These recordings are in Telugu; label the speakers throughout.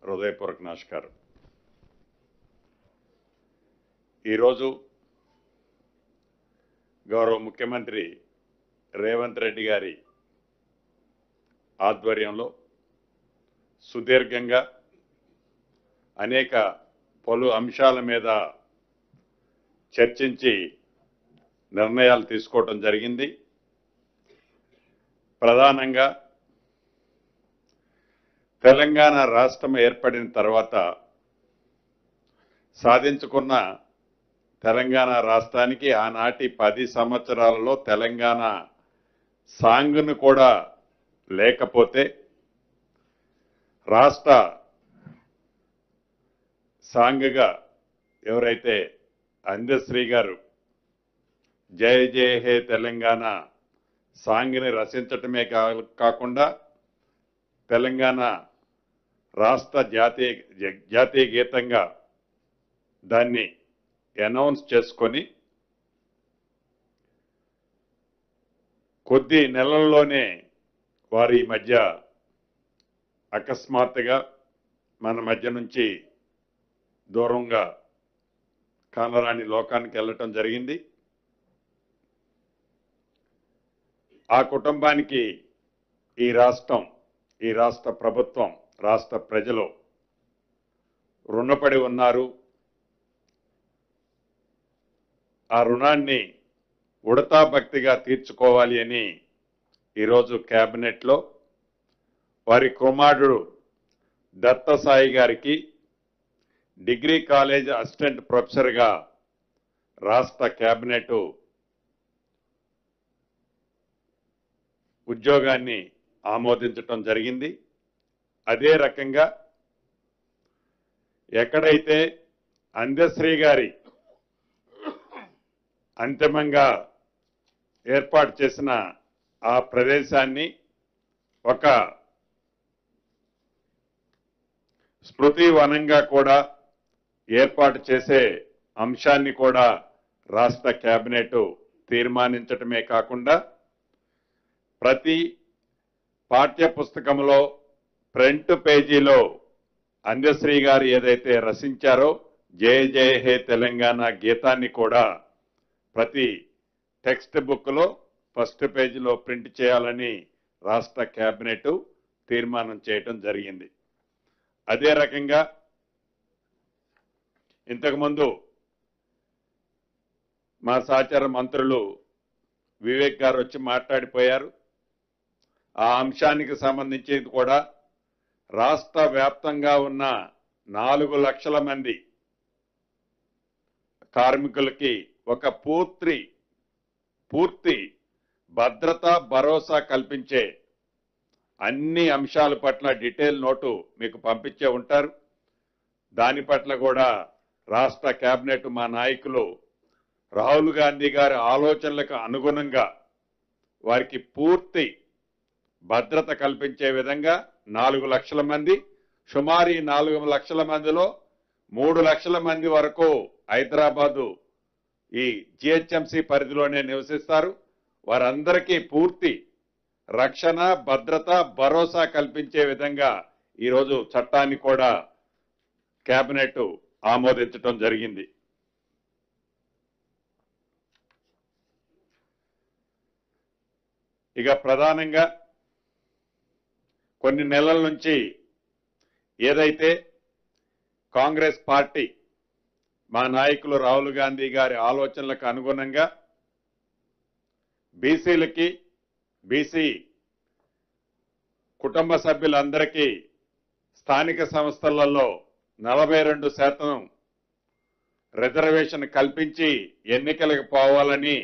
Speaker 1: హృదయపూర్వక నమస్కారం. ఈరోజు గౌరవ ముఖ్యమంత్రి రేవంత్ రెడ్డి గారి ఆధ్వర్యంలో సుదీర్ఘంగా అనేక పలు అంశాల మీద చర్చించి నిర్ణయాలు తీసుకోవడం జరిగింది. ప్రధానంగా తెలంగాణ రాష్ట్రం ఏర్పడిన తర్వాత సాధించుకున్న తెలంగాణ రాష్ట్రానికి ఆనాటి 10 సంవత్సరాలలో తెలంగాణ సాంగ్ను కూడా లేకపోతే రాష్ట్ర సాంగ్గా ఎవరైతే అందశ్రీ గారు జయ జయ హే తెలంగాణ సాంగ్ని రచించటమే కాకుండా తెలంగాణ రాష్ట్ర జాతీయ గీతంగా దాన్ని అనౌన్స్ చేసుకొని కొద్ది నెలల్లోనే వారి మధ్య అకస్మాత్తుగా మన మధ్య నుంచి దూరంగా కానరాని లోకానికి వెళ్ళటం జరిగింది. ఆ కుటుంబానికి ఈ రాష్ట్ర ప్రభుత్వం, రాష్ట్ర ప్రజలు రుణపడి ఉన్నారు. ఆ రుణాన్ని ఉడతా భక్తిగా తీర్చుకోవాలి అని ఈరోజు కేబినెట్లో వారి కుమారుడు దత్తసాయి గారికి డిగ్రీ కాలేజ్ అసిస్టెంట్ ప్రొఫెసర్గా రాష్ట్ర కేబినెట్ ఉద్యోగాన్ని ఆమోదించటం జరిగింది. అదే రకంగా ఎక్కడైతే అందశ్రీ గారి అంతిమంగా ఏర్పాటు చేసిన ఆ ప్రదేశాన్ని ఒక స్మృతి వనంగా కూడా ఏర్పాటు చేసే అంశాన్ని కూడా రాష్ట్ర కేబినెట్ తీర్మానించటమే కాకుండా ప్రతి పాఠ్య పుస్తకంలో ఫ్రంట్ పేజీలో అందశ్రీ గారు ఏదైతే రచించారో జయ జయ హే తెలంగాణ గీతాన్ని కూడా ప్రతి టెక్స్ట్ బుక్లో ఫస్ట్ పేజీలో ప్రింట్ చేయాలని రాష్ట్ర కేబినెట్ తీర్మానం చేయటం జరిగింది. అదే రకంగా ఇంతకుముందు మా సహచార మంత్రులు వివేక్ గారు వచ్చి మాట్లాడిపోయారు. ఆ అంశానికి సంబంధించి కూడా రాష్ట్ర వ్యాప్తంగా ఉన్న 4 లక్షల మంది కార్మికులకి ఒక పూర్తి భద్రత భరోసా కల్పించే అన్ని అంశాల పట్ల డీటెయిల్ నోటు మీకు పంపించే ఉంటారు. దాని పట్ల కూడా రాష్ట్ర కేబినెట్ మా నాయకులు రాహుల్ గాంధీ గారి ఆలోచనలకు అనుగుణంగా వారికి పూర్తి భద్రత కల్పించే విధంగా 4 లక్షల మంది, సుమారు 4 లక్షల మందిలో 3 లక్షల మంది వరకు హైదరాబాదు ఈ జిహెచ్ఎంసీ పరిధిలోనే నివసిస్తారు. వారందరికీ పూర్తి రక్షణ, భద్రత, భరోసా కల్పించే విధంగా ఈరోజు చట్టాన్ని కూడా కేబినెట్ ఆమోదించడం జరిగింది. ఇక ప్రధానంగా కొన్ని నెలల నుంచి ఏదైతే కాంగ్రెస్ పార్టీ మా నాయకులు రాహుల్ గాంధీ గారి ఆలోచనలకు అనుగుణంగా బీసీ కుటుంబ సభ్యులందరికీ స్థానిక సంస్థలలో 42% రిజర్వేషన్ కల్పించి ఎన్నికలకు పోవాలని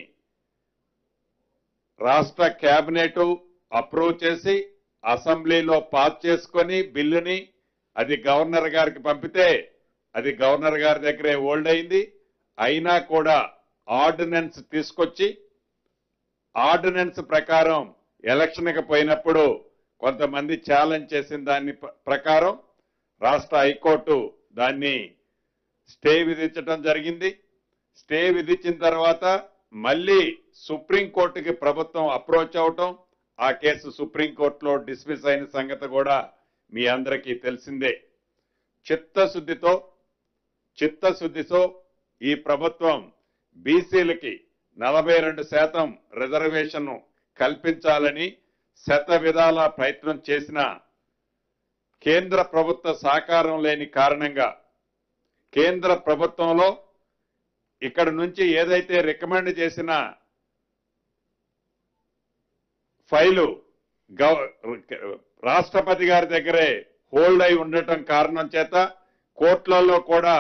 Speaker 1: రాష్ట్ర కేబినెట్ అప్రూవ్ చేసి అసెంబ్లీలో పాస్ చేసుకొని బిల్లుని అది గవర్నర్ గారికి పంపితే అది గవర్నర్ గారి దగ్గరే హోల్డ్ అయింది. అయినా కూడా ఆర్డినెన్స్ తీసుకొచ్చి ఆర్డినెన్స్ ప్రకారం ఎలక్షన్కి పోయినప్పుడు కొంతమంది ఛాలెంజ్ చేసిన దాని ప్రకారం రాష్ట్ర హైకోర్టు దాన్ని స్టే విధించడం జరిగింది. స్టే విధించిన తర్వాత మళ్ళీ సుప్రీంకోర్టుకి ప్రభుత్వం అప్రోచ్ అవటం, ఆ కేసు సుప్రీంకోర్టులో డిస్మిస్ అయిన సంగతి కూడా మీ అందరికీ తెలిసిందే. చిత్తశుద్ధితో ఈ ప్రభుత్వం బీసీలకి 42% రిజర్వేషన్ కల్పించాలని శత విధాల ప్రయత్నం చేసిన కేంద్ర ప్రభుత్వ సహకారం లేని కారణంగా కేంద్ర ప్రభుత్వంలో ఇక్కడ నుంచి ఏదైతే రికమెండ్ చేసిన ఫైలు రాష్ట్రపతి గారి దగ్గరే హోల్డ్ అయి ఉండటం కారణం చేత కోర్టులలో కూడా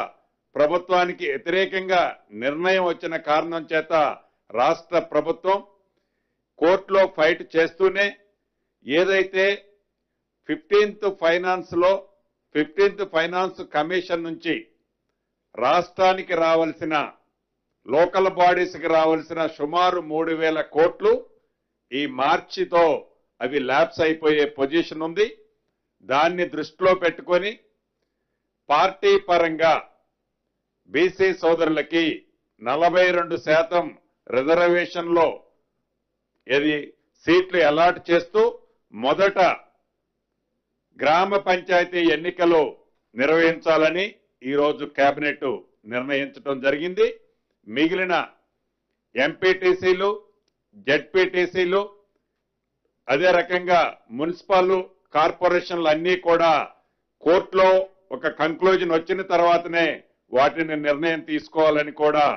Speaker 1: ప్రభుత్వానికి వ్యతిరేకంగా నిర్ణయం వచ్చిన కారణం చేత రాష్ట్ర ప్రభుత్వం కోర్టులో ఫైట్ చేస్తూనే ఏదైతే 15th ఫైనాన్స్ కమిషన్ నుంచి రాష్ట్రానికి రావాల్సిన లోకల్ బాడీస్కి రావాల్సిన సుమారు 3,000 కోట్లు ఈ మార్చితో అవి ల్యాప్స్ అయిపోయే పొజిషన్ ఉంది. దాన్ని దృష్టిలో పెట్టుకొని పార్టీ పరంగా బీసీ సోదరులకి 42% రిజర్వేషన్లో సీట్లు అలాట్ చేస్తూ మొదట గ్రామ పంచాయతీ ఎన్నికలు నిర్వహించాలని ఈరోజు కేబినెట్ నిర్ణయించడం జరిగింది. మిగిలిన ఎంపీటీసీలు, జెడ్పీటీసీలు, అదే రకంగా మున్సిపల్ కార్పొరేషన్లు అన్నీ కూడా కోర్టులో ఒక కంక్లూజన్ వచ్చిన తర్వాతనే వాటిని నిర్ణయం తీసుకోవాలని కూడా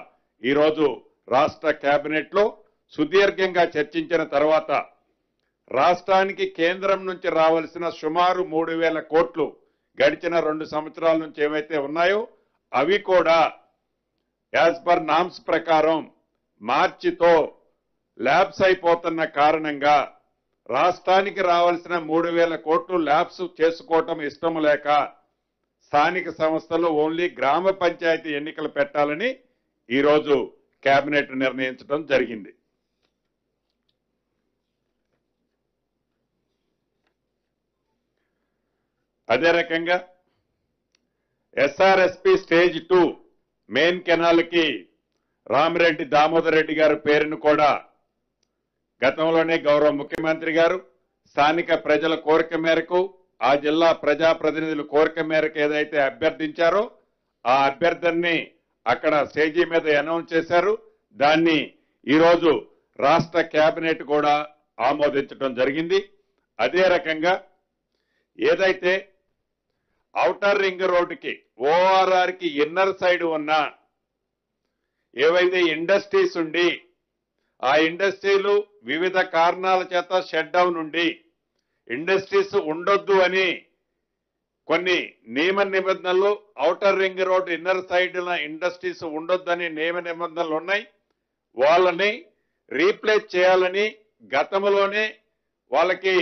Speaker 1: ఈరోజు రాష్ట్ర కేబినెట్ లో సుదీర్ఘంగా చర్చించిన తర్వాత రాష్ట్రానికి కేంద్రం నుంచి రావాల్సిన సుమారు 3,000 కోట్లు గడిచిన 2 సంవత్సరాల నుంచి ఏవైతే ఉన్నాయో అవి కూడా యాజ్ పర్ నామ్స్ ప్రకారం మార్చితో ల్యాబ్స్ అయిపోతున్న కారణంగా రాష్ట్రానికి రావాల్సిన 3,000 కోట్లు ల్యాబ్స్ చేసుకోవటం ఇష్టం లేక స్థానిక సంస్థలు ఓన్లీ గ్రామ పంచాయతీ ఎన్నికలు పెట్టాలని ఈరోజు కేబినెట్ నిర్ణయించడం జరిగింది. అదే రకంగా ఎస్ఆర్ఎస్పి స్టేజ్ 2 మెయిన్ కెనాల్కి రామిరెడ్డి దామోదర్ రెడ్డి గారి పేరును కూడా గతంలోనే గౌరవ ముఖ్యమంత్రి గారు స్థానిక ప్రజల కోరిక మేరకు ఆ జిల్లా ప్రజాప్రతినిధుల కోరిక మేరకు ఏదైతే అభ్యర్థించారో ఆ అభ్యర్థిని అక్కడ స్టేజీ మీద అనౌన్స్ చేశారు. దాన్ని ఈరోజు రాష్ట్ర కేబినెట్ కూడా ఆమోదించడం జరిగింది. అదే రకంగా ఏదైతే ఔటర్ రింగ్ రోడ్డుకి ఓఆర్ఆర్ కి ఇన్నర్ సైడ్ ఉన్న ఏవైతే ఇండస్ట్రీస్ ఉండి ఆ ఇండస్ట్రీలు వివిధ కారణాల చేత షట్ డౌన్ ఉండి ఇండస్ట్రీస్ ఉండొద్దు అని కొన్ని నియమ నిబంధనలు outer ring road inner side industries ఉండొద్దని నియమ నిబంధనలు ఉన్నాయి. వాళ్ళని రీప్లేస్ చేయాలని గతంలోనే వాళ్ళకి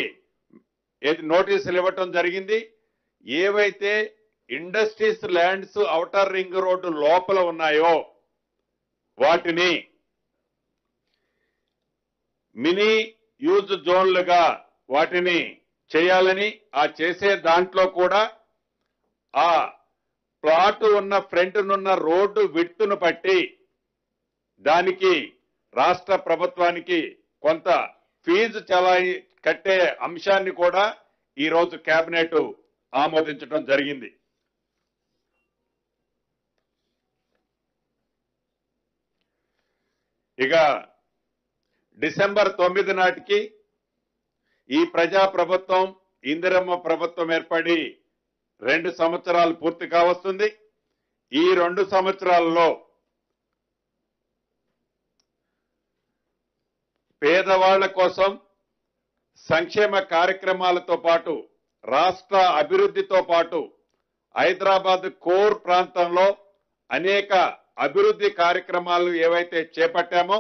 Speaker 1: నోటీసులు ఇవ్వటం జరిగింది. ఏవైతే industries lands outer ring road లోపల ఉన్నాయో వాటిని మినీ యూజ్ జోన్లుగా వాటిని చేయాలని ఆ చేసే దాంట్లో కూడా ఆ ప్లాట్ ఉన్న ఫ్రంట్ నున్న రోడ్డు విడ్త్ను బట్టి దానికి రాష్ట్ర ప్రభుత్వానికి కొంత ఫీజు కట్టే అంశాన్ని కూడా ఈరోజు కేబినెట్ ఆమోదించడం జరిగింది. ఇక డిసెంబర్ 9 నాటికి ఈ ప్రజా ప్రభుత్వం ఇందిరమ్మ ప్రభుత్వం ఏర్పడి 2 సంవత్సరాలు పూర్తి కావస్తుంది. ఈ 2 సంవత్సరాల్లో పేదవాళ్ల కోసం సంక్షేమ కార్యక్రమాలతో పాటు రాష్ట్ర అభివృద్ధితో పాటు హైదరాబాద్ కోర్ ప్రాంతంలో అనేక అభివృద్ధి కార్యక్రమాలు ఏవైతే చేపట్టామో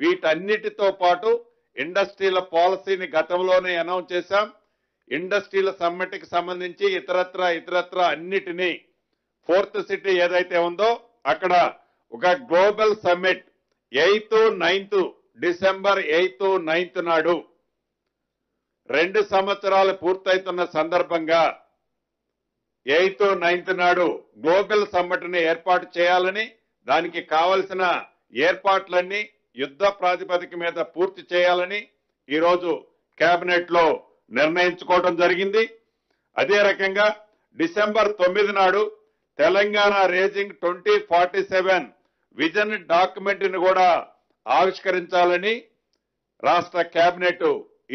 Speaker 1: వీటన్నిటితో పాటు ఇండస్ట్రీల పాలసీని గతంలోనే అనౌన్స్ చేశాం. ఇండస్ట్రీల సమ్మిట్కి సంబంధించి ఇతరత్ర అన్నిటినీ 4th సిటీ ఏదైతే ఉందో అక్కడ ఒక global summit 8th, 9th December 8th, 9th నాడు 2 సంవత్సరాలు పూర్తవుతున్న సందర్భంగా 8th, 9th నాడు గ్లోబల్ సమ్మిట్ని ఏర్పాటు చేయాలని దానికి కావలసిన ఏర్పాట్లన్నీ యుద్ధ ప్రాతిపదిక మీద పూర్తి చేయాలని ఈరోజు కేబినెట్ లో నిర్ణయించుకోవడం జరిగింది. అదే రకంగా డిసెంబర్ 9 నాడు తెలంగాణ రేజింగ్ 2047 విజన్ డాక్యుమెంట్ ని కూడా ఆవిష్కరించాలని రాష్ట్ర కేబినెట్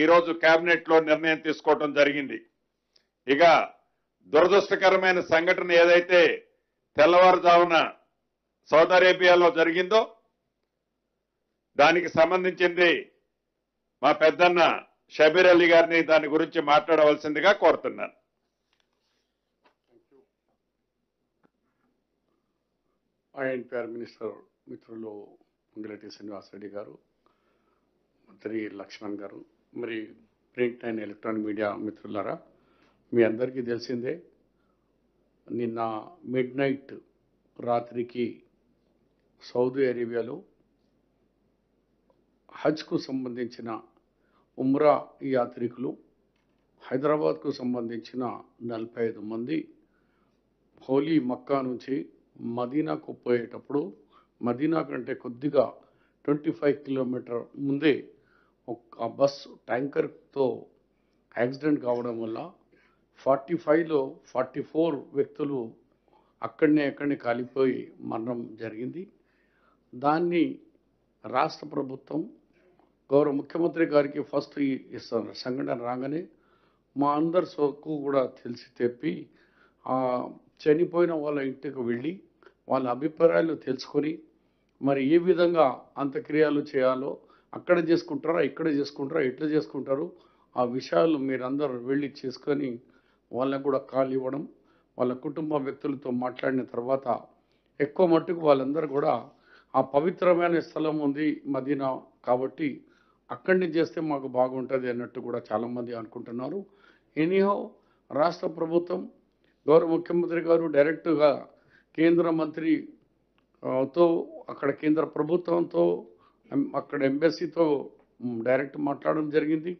Speaker 1: ఈరోజు కేబినెట్ లో నిర్ణయం తీసుకోవడం జరిగింది. ఇక దురదృష్టకరమైన సంఘటన ఏదైతే తెల్లవారుజామున సౌదీ అరేబియాలో జరిగిందో దానికి సంబంధించింది మా పెద్దన్న షబీర్ అలీ గారిని దాని గురించి మాట్లాడవలసిందిగా కోరుతున్నాను.
Speaker 2: ఐఎన్పిఆర్ మినిస్టర్ మిత్రులు పొంగిరెడ్డి శ్రీనివాసరెడ్డి గారు, మంత్రి లక్ష్మణ్ గారు, మరి ప్రింట్ అండ్ ఎలక్ట్రానిక్ మీడియా మిత్రులారా, మీ అందరికీ తెలిసిందే నిన్న మిడ్-నైట్ రాత్రికి సౌదీ అరేబియాలో హజ్కు సంబంధించిన ఉమ్రా యాత్రికులు హైదరాబాద్కు సంబంధించిన 45 మంది హోలీ మక్కా నుంచి మదీనాకు పోయేటప్పుడు మదీనా కంటే కొద్దిగా 25 కిలోమీటర్ ముందే ఒక బస్సు ట్యాంకర్తో యాక్సిడెంట్ కావడం వల్ల 45లో 44 వ్యక్తులు అక్కడనే కాలిపోయి మరణం జరిగింది. దాన్ని రాష్ట్ర ప్రభుత్వం గౌరవ ముఖ్యమంత్రి గారికి ఫస్ట్ ఈ సంఘటన రాగానే మా అందరి సోకు కూడా తెలిసి తెప్పి చనిపోయిన వాళ్ళ ఇంటికి వెళ్ళి వాళ్ళ అభిప్రాయాలు తెలుసుకొని మరి ఏ విధంగా అంత్యక్రియలు చేయాలో అక్కడ చేసుకుంటారా ఇక్కడ చేసుకుంటారా ఎట్లా చేసుకుంటారు ఆ విషయాలు మీరందరూ వెళ్ళి చేసుకొని వాళ్ళకు కూడా కాల్ ఇవ్వడం, వాళ్ళ కుటుంబ వ్యక్తులతో మాట్లాడిన తర్వాత ఎక్కువ మట్టుకు వాళ్ళందరూ కూడా ఆ పవిత్రమైన స్థలం ఉంది మదీనా కాబట్టి అక్కడిని చేస్తే మాకు బాగుంటుంది అన్నట్టు కూడా చాలామంది అనుకుంటున్నారు. ఎనీహౌ రాష్ట్ర ప్రభుత్వం గౌరవ ముఖ్యమంత్రి గారు డైరెక్ట్గా కేంద్ర మంత్రితో అక్కడ కేంద్ర ప్రభుత్వంతో అక్కడ ఎంబసీతో డైరెక్ట్ మాట్లాడడం జరిగింది.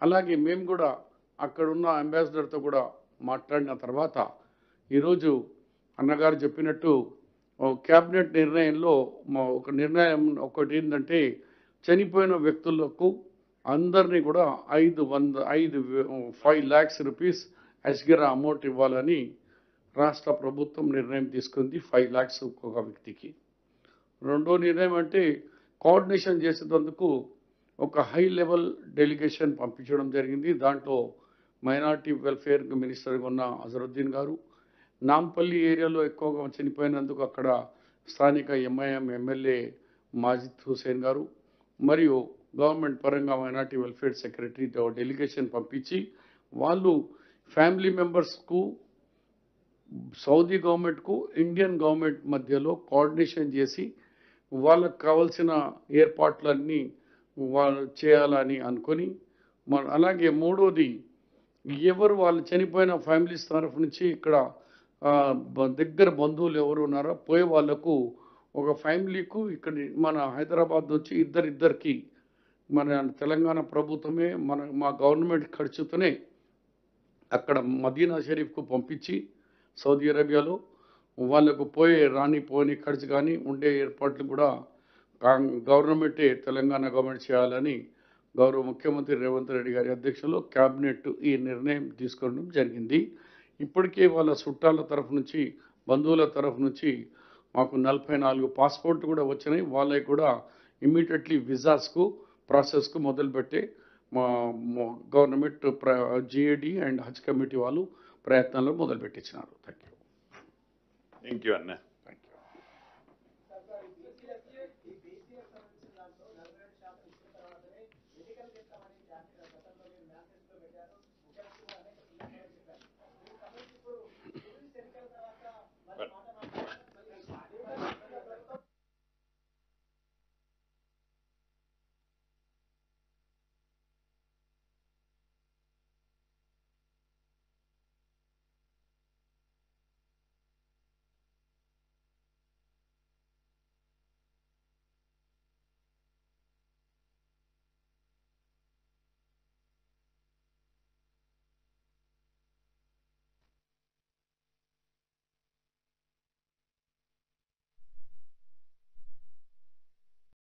Speaker 2: అలాగే మేము కూడా అక్కడున్న అంబాసిడర్తో కూడా మాట్లాడిన తర్వాత ఈరోజు అన్నగారు చెప్పినట్టు క్యాబినెట్ నిర్ణయంలో ఒక నిర్ణయం ఒకటి ఏంటంటే చనిపోయిన వ్యక్తులకు అందరినీ కూడా 5 lakhs రూపీస్ అస్గిరా అమౌంట్ ఇవ్వాలని రాష్ట్ర ప్రభుత్వం నిర్ణయం తీసుకుంది. 5 lakhs ఒక వ్యక్తికి. రెండో నిర్ణయం అంటే కోఆర్డినేషన్ చేసేందుకు ఒక హై లెవెల్ డెలిగేషన్ పంపించడం జరిగింది. దాంట్లో మైనార్టీ వెల్ఫేర్ మినిస్టర్గా ఉన్న అజరుద్దీన్ గారు, నాంపల్లి ఏరియాలో ఎక్కువగా చనిపోయినందుకు అక్కడ స్థానిక ఎంఐఎం ఎమ్మెల్యే మాజిద్ హుసేన్ గారు మరియు గవర్నమెంట్ పరంగా మైనార్టీ వెల్ఫేర్ సెక్రటరీ డెలిగేషన్ పంపించి వాళ్ళు ఫ్యామిలీ మెంబర్స్కు సౌదీ గవర్నమెంట్కు ఇండియన్ గవర్నమెంట్ మధ్యలో కోఆర్డినేషన్ చేసి వాళ్ళకు కావాల్సిన ఏర్పాట్లన్నీ వాళ్ళు చేయాలని అనుకొని అలాగే మూడోది ఎవరు వాళ్ళు చనిపోయిన ఫ్యామిలీస్ తరఫు నుంచి ఇక్కడ దగ్గర బంధువులు ఎవరు ఉన్నారో పోయే వాళ్లకు ఒక ఫ్యామిలీకు ఇక్కడ మన హైదరాబాద్ నుంచి ఇద్దరికి మన తెలంగాణ ప్రభుత్వమే మా గవర్నమెంట్ ఖర్చుతోనే అక్కడ మదీనా షరీఫ్కు పంపించి సౌదీ అరేబియాలో వాళ్ళకు పోని ఖర్చు కానీ ఉండే ఏర్పాట్లు కూడా గవర్నమెంటే తెలంగాణ గవర్నమెంట్ చేయాలని గౌరవ ముఖ్యమంత్రి రేవంత్ రెడ్డి గారి అధ్యక్షతలో కేబినెట్ ఈ నిర్ణయం తీసుకోవడం జరిగింది. ఇప్పటికే వాళ్ళ చుట్టాల తరఫు నుంచి బంధువుల తరఫు నుంచి మాకు 44 పాస్పోర్ట్ కూడా వచ్చినాయి. వాళ్ళకి కూడా ఇమ్మీడియట్లీ విజాస్కు ప్రాసెస్కు మొదలుపెట్టే మా government GAD and Haj committee వాళ్ళు ప్రయత్నాలు మొదలుపెట్టించినారు. థ్యాంక్ యూ
Speaker 1: అన్న.